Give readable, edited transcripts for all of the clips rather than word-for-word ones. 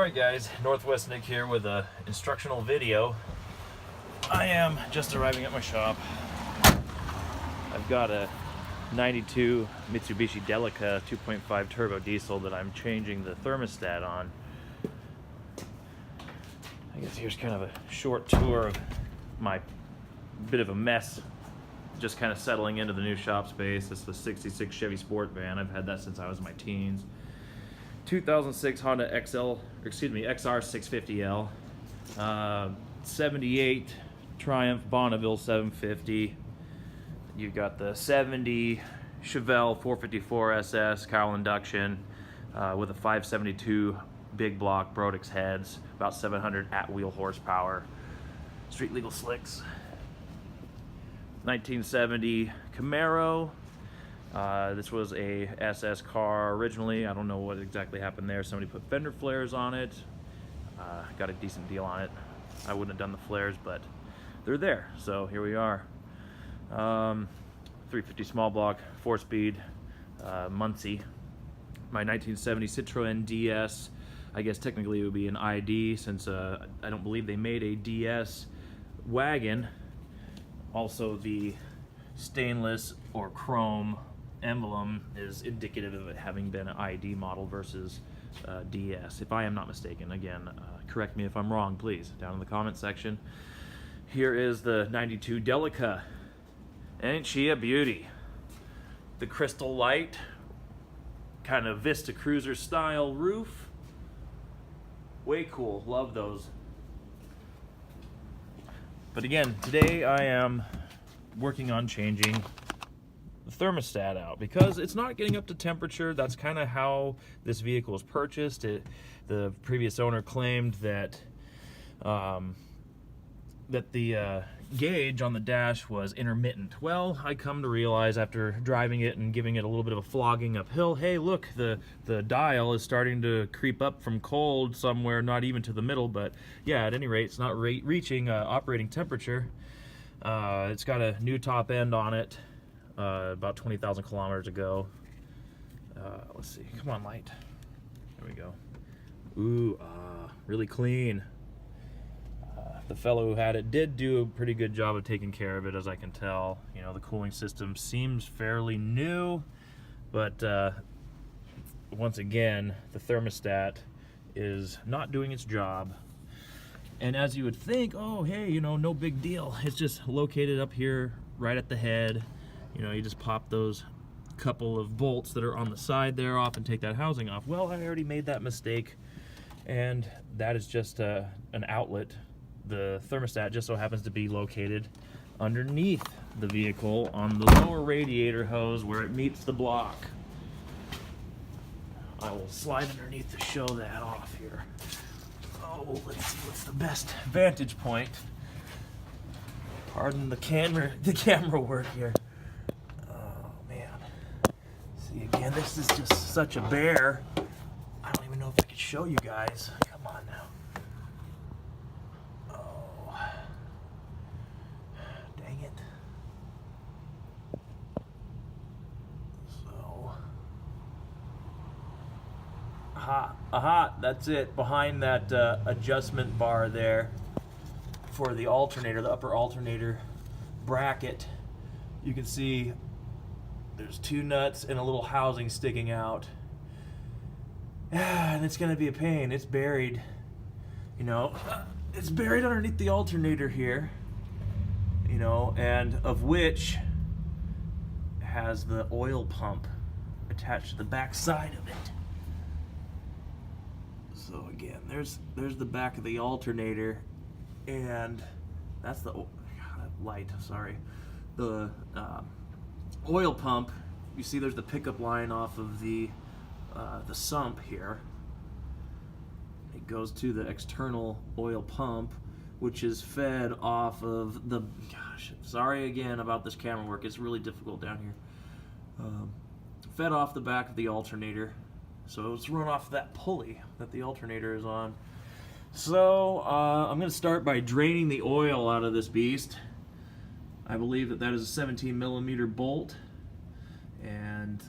Alright guys, Northwest Nick here with a instructional video. I am just arriving at my shop. I've got a 92 Misubishi Delica 2.5 turbo diesel that I'm changing the thermostat on. I guess here's kind of a short tour of my bit of a mess, just kind of settling into the new shop space. This is the 66 Chevy Sport van. I've had that since I was in my teens. 2006 Honda XR650L, 78 Triumph Bonneville 750. You've got the 70 Chevelle 454 SS Cowl induction with a 572 big block Brodix heads, about 700 at-wheel horsepower, street legal slicks. 1970 Camaro. This was a SS car originally. I don't know what exactly happened there. Somebody put fender flares on it. Got a decent deal on it. I wouldn't have done the flares, but they're there. So here we are. 350 small block, 4-speed, Muncie. My 1970 Citroen DS. I guess technically it would be an ID since I don't believe they made a DS wagon. Also, the stainless or chrome emblem is indicative of it having been an ID model versus DS, if I am not mistaken. Again, correct me if I'm wrong, please, down in the comment section. Here is the 92 Delica. Ain't she a beauty? The crystal light, kind of Vista Cruiser style roof. Way cool, love those. But again, today I am working on changing the thermostat out because it's not getting up to temperature. That's kind of how this vehicle was purchased. The previous owner claimed that the gauge on the dash was intermittent. Well, I come to realize after driving it and giving it a little bit of a flogging uphill, hey look, the dial is starting to creep up from cold somewhere, not even to the middle, but yeah, at any rate, it's not reaching operating temperature. It's got a new top end on it, about 20,000 kilometers ago. Let's see, come on Lite. There we go. Ooh, really clean. The fellow who had it did do a pretty good job of taking care of it, as I can tell. You know, the cooling system seems fairly new, but once again, the thermostat is not doing its job. And as you would think, oh, hey, you know, no big deal. It's just located up here right at the head. You know, you just pop those couple of bolts that are on the side there off and take that housing off. Well, I already made that mistake, and that is just an outlet. The thermostat just so happens to be located underneath the vehicle on the lower radiator hose where it meets the block. I will slide underneath to show that off here. Oh, let's see what's the best vantage point. Pardon the camera work here. Oh man. See again, this is just such a bear. I don't even know if I could show you guys. Come on now. Oh. Dang it. So. Aha, that's it. Behind that adjustment bar there for the alternator, the upper alternator bracket, you can see there's two nuts and a little housing sticking out. And it's gonna be a pain. It's buried, you know, it's buried underneath the alternator here, you know, and of which has the oil pump attached to the back side of it. So again, there's the back of the alternator, and that's the light. Sorry, the oil pump. You see, there's the pickup line off of the sump here. It goes to the external oil pump, which is fed off of the. Gosh, sorry again about this camera work. It's really difficult down here. Fed off the back of the alternator. So it's run off that pulley that the alternator is on. So I'm going to start by draining the oil out of this beast. I believe that is a 17 millimeter bolt, and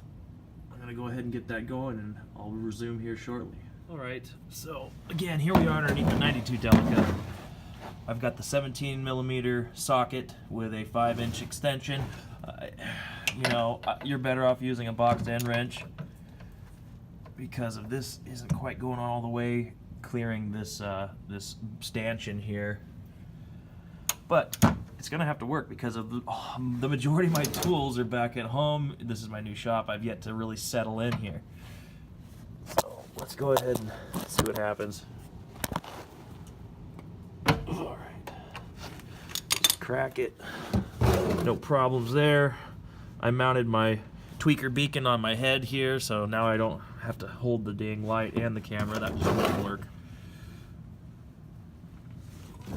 I'm going to go ahead and get that going, and I'll resume here shortly. Alright, so again, here we are underneath the 92 Delica. I've got the 17mm socket with a 5-inch extension. You know, you're better off using a boxed end wrench because of this isn't quite going on all the way, clearing this this stanchion here. But it's gonna have to work because of the majority of my tools are back at home. This is my new shop. I've yet to really settle in here. So let's go ahead and see what happens. All right, just crack it. No problems there. I mounted my tweaker beacon on my head here, so now I don't have to hold the dang light and the camera. That just won't work.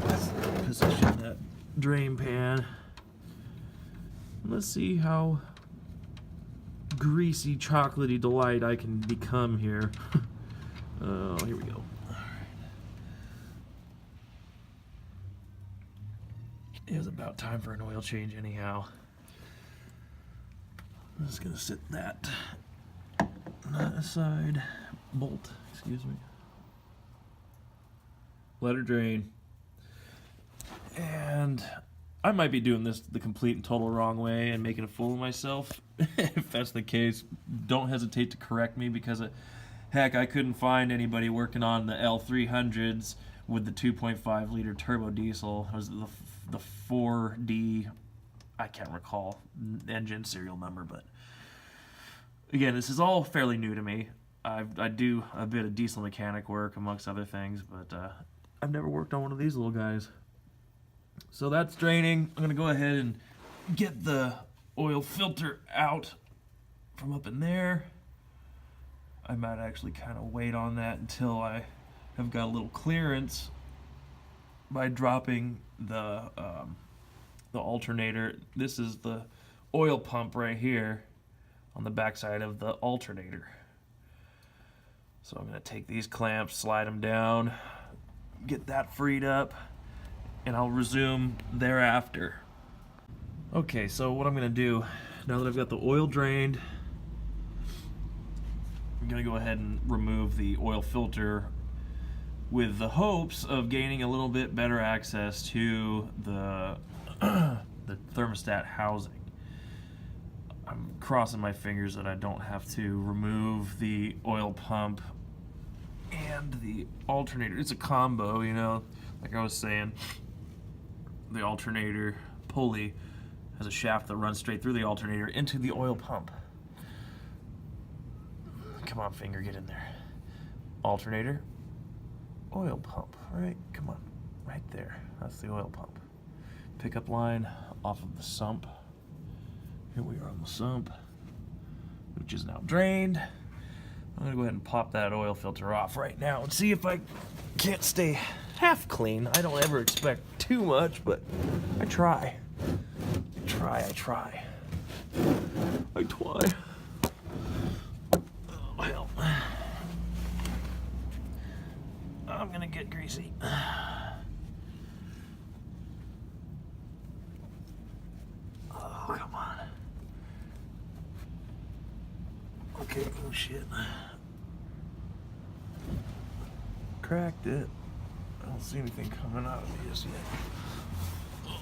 Let's position that drain pan. Let's see how greasy, chocolatey delight I can become here. Oh, here we go. It was about time for an oil change anyhow. I'm just gonna sit that aside. Bolt, excuse me. Let her drain. And I might be doing this the complete and total wrong way and making a fool of myself. If that's the case, don't hesitate to correct me, because heck, I couldn't find anybody working on the L300s with the 2.5 liter turbo diesel. It was the 4D, I can't recall engine serial number, but again, this is all fairly new to me. I do a bit of diesel mechanic work amongst other things, but I've never worked on one of these little guys. So that's draining. I'm gonna go ahead and get the oil filter out from up in there. I might actually kind of wait on that until I have got a little clearance by dropping the alternator. This is the oil pump right here on the backside of the alternator. So I'm going to take these clamps, slide them down, get that freed up, and I'll resume thereafter. Okay, so what I'm going to do, now that I've got the oil drained, I'm going to go ahead and remove the oil filter with the hopes of gaining a little bit better access to the thermostat housing. I'm crossing my fingers that I don't have to remove the oil pump and the alternator. It's a combo, you know, like I was saying. The alternator pulley has a shaft that runs straight through the alternator into the oil pump. Come on, finger, get in there. Alternator, oil pump, right? Come on, right there. That's the oil pump. Pickup line off of the sump. Here we are on the sump, which is now drained. I'm gonna go ahead and pop that oil filter off right now and see if I can't stay half clean. I don't ever expect too much, but I try. I try. Oh, hell. I'm gonna get greasy. Oh, come on. Okay, oh shit. Cracked it. I don't see anything coming out of it just yet.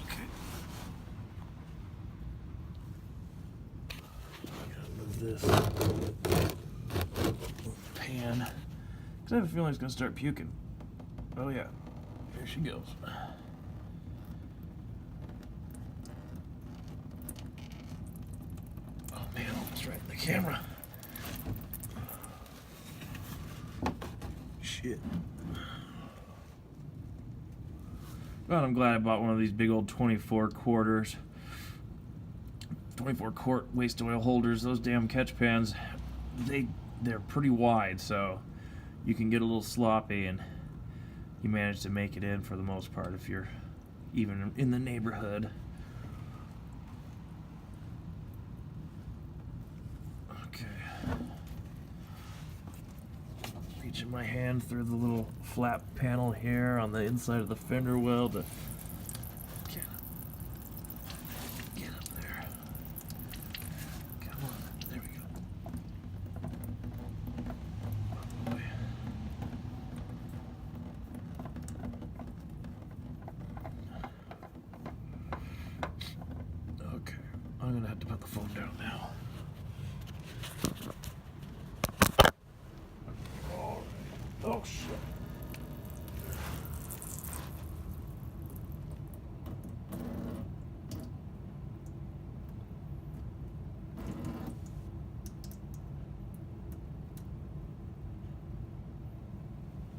Okay. I gotta move this pan, because I have a feeling it's gonna start puking. Oh yeah, here she goes. Oh man, almost right in the camera. Shit. God, I'm glad I bought one of these big old 24 quart waste oil holders. Those damn catch pans, they're pretty wide, so you can get a little sloppy, and you manage to make it in for the most part if you're even in the neighborhood. Okay. Reaching my hand through the little flap panel here on the inside of the fender well to get up there. Come on, there we go. Oh boy. gonna have to put the phone down now. Oh shit.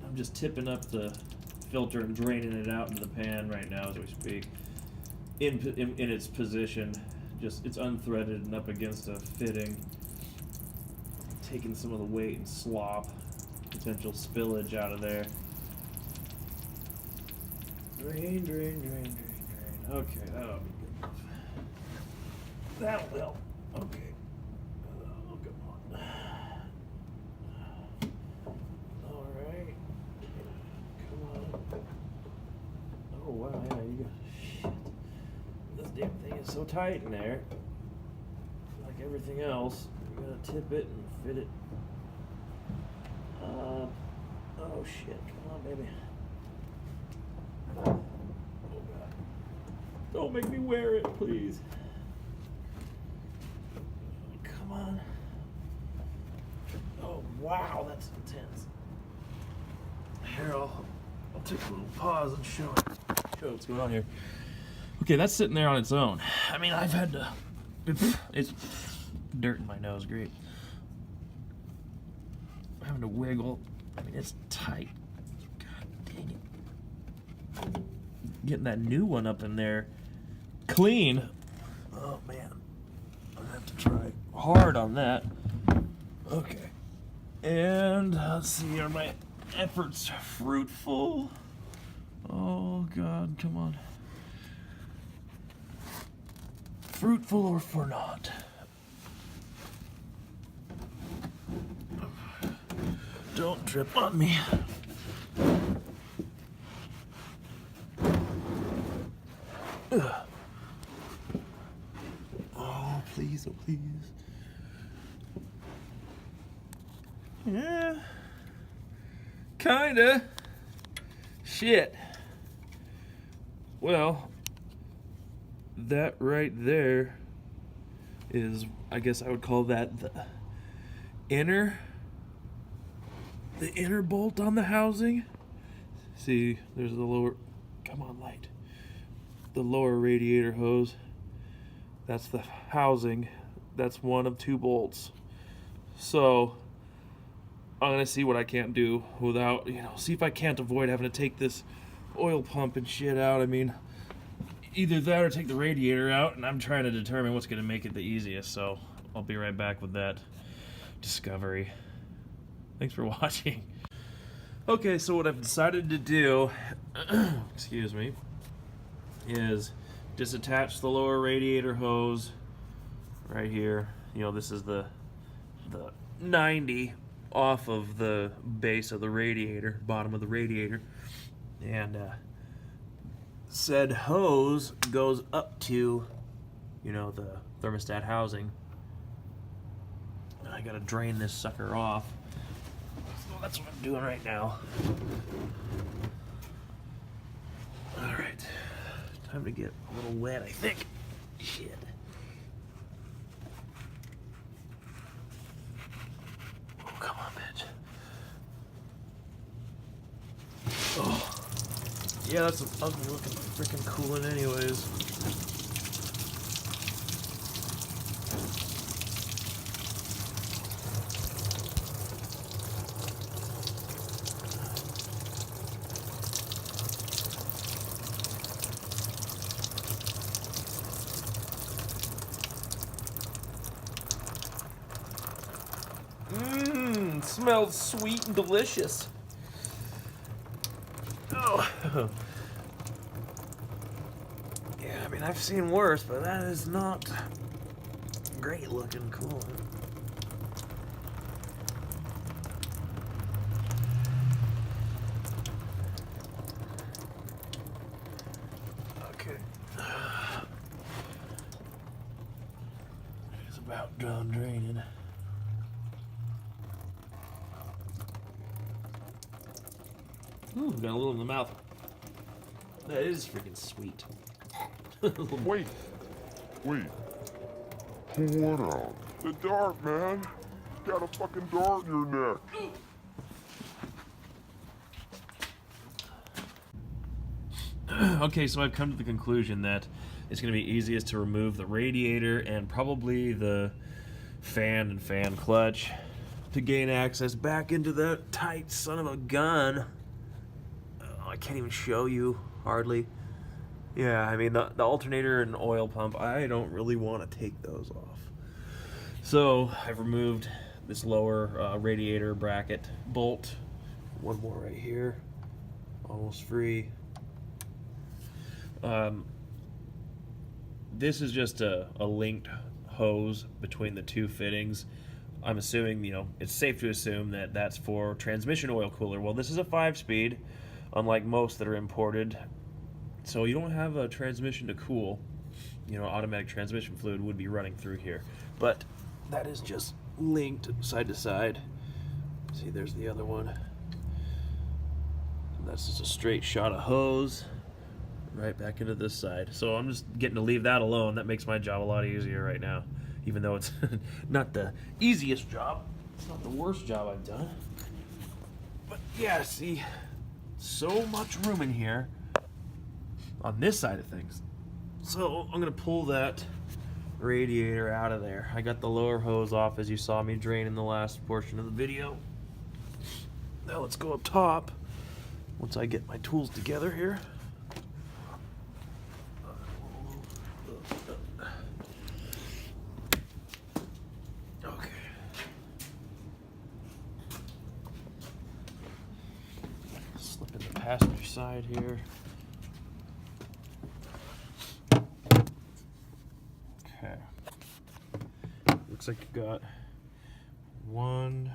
I'm just tipping up the filter and draining it out into the pan right now as we speak. In its position, just it's unthreaded and up against a fitting. Taking some of the weight and slop, potential spillage out of there. Drain, drain, drain, drain, drain. Okay, that'll be good enough. That'll help. Okay. Oh, come on. All right. Come on. Oh wow, yeah, you got shit. This damn thing is so tight in there. Like everything else, you gotta tip it and fit it. Oh shit, come on, baby. Oh god. Don't make me wear it, please. Come on. Oh wow, that's intense. Here, I'll take a little pause and show what's going on here. Okay, that's sitting there on its own. I mean, I've had to... It's dirt in my nose, great. I'm having to wiggle. I mean, it's tight. God dang it. Getting that new one up in there clean. Oh, man. I'm going to have to try hard on that. Okay. And let's see, are my efforts fruitful? Oh, God, come on. Fruitful or for naught? Don't trip on me. Ugh. Oh, please, oh, please. Yeah. Kinda. Shit. Well, that right there is, I guess I would call that the inner bolt on the housing. See, there's the lower, come on, light. The lower radiator hose. That's the housing. That's one of two bolts. So I'm gonna see what I can't do without, see if I can't avoid having to take this oil pump and shit out. I mean, either that or take the radiator out, and I'm trying to determine what's gonna make it the easiest. So I'll be right back with that discovery. Thanks for watching. Okay, so what I've decided to do, excuse me, is disattach the lower radiator hose right here. This is the 90 off of the base of the radiator, bottom of the radiator, and said hose goes up to, the thermostat housing. I gotta drain this sucker off. So that's what I'm doing right now. Alright. Time to get a little wet, I think. Shit. Oh, come on, bitch. Oh. Yeah, that's an ugly looking freaking coolant anyways. Smells sweet and delicious. Oh. Yeah, I mean, I've seen worse, but that is not great looking coolant. Okay. It's about done draining. Ooh, got a little in the mouth. That is freaking sweet. Wait. What out? The dart, man. Got a fucking dart in your neck. Okay, so I've come to the conclusion that it's going to be easiest to remove the radiator and probably the fan and fan clutch to gain access back into that tight son of a gun. Oh, I can't even show you, hardly. Yeah, I mean, the alternator and oil pump, I don't really want to take those off. So I've removed this lower radiator bracket bolt. One more right here, almost free. This is just a linked hose between the two fittings. I'm assuming, you know, it's safe to assume that that's for transmission oil cooler. Well, this is a 5-speed, unlike most that are imported. So you don't have a transmission to cool. You know, automatic transmission fluid would be running through here. But that is just linked side to side. See, there's the other one. And that's just a straight shot of hose right back into this side. So I'm just getting to leave that alone. That makes my job a lot easier right now, even though it's not the easiest job. It's not the worst job I've done. But yeah, see, so much room in here on this side of things. So I'm gonna pull that radiator out of there. I got the lower hose off, as you saw me drain in the last portion of the video. Now let's go up top once I get my tools together here. Slip in the passenger side here. Okay. Looks like you got one,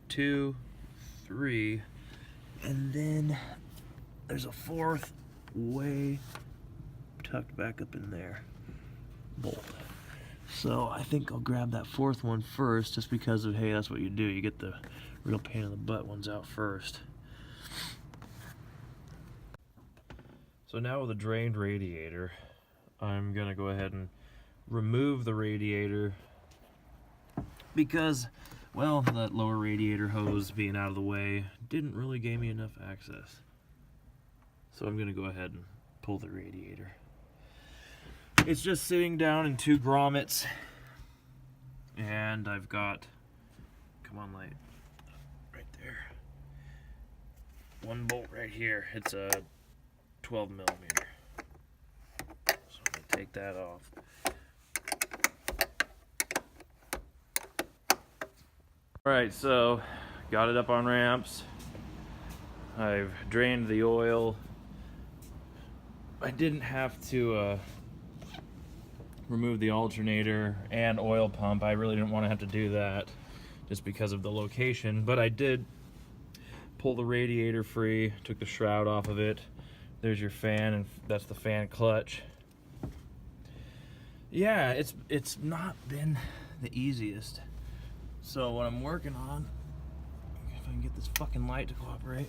2, 3, and then there's a fourth way tucked back up in there. Bolt. So I think I'll grab that fourth one first, just because of, hey, that's what you do. You get the real pain in the butt ones out first. So now with a drained radiator, I'm gonna go ahead and remove the radiator because, well, that lower radiator hose being out of the way didn't really give me enough access. So I'm gonna go ahead and pull the radiator. It's just sitting down in 2 grommets, and I've got, come on, Light, right there, 1 bolt right here. It's a 12 millimeter. So I'm gonna take that off. Alright, so got it up on ramps. I've drained the oil. I didn't have to remove the alternator and oil pump. I really didn't want to have to do that just because of the location, but I did pull the radiator free, took the shroud off of it. There's your fan, and that's the fan clutch. Yeah, it's not been the easiest. So what I'm working on, if I can get this fucking light to cooperate,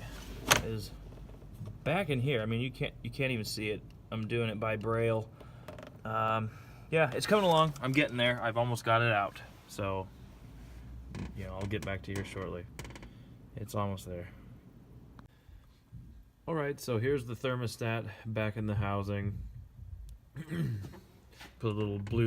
is back in here. I mean, you can't even see it. I'm doing it by braille. Yeah, it's coming along. I'm getting there. I've almost got it out. So, you know, I'll get back to you shortly. It's almost there. Alright, so here's the thermostat back in the housing. Put a little blue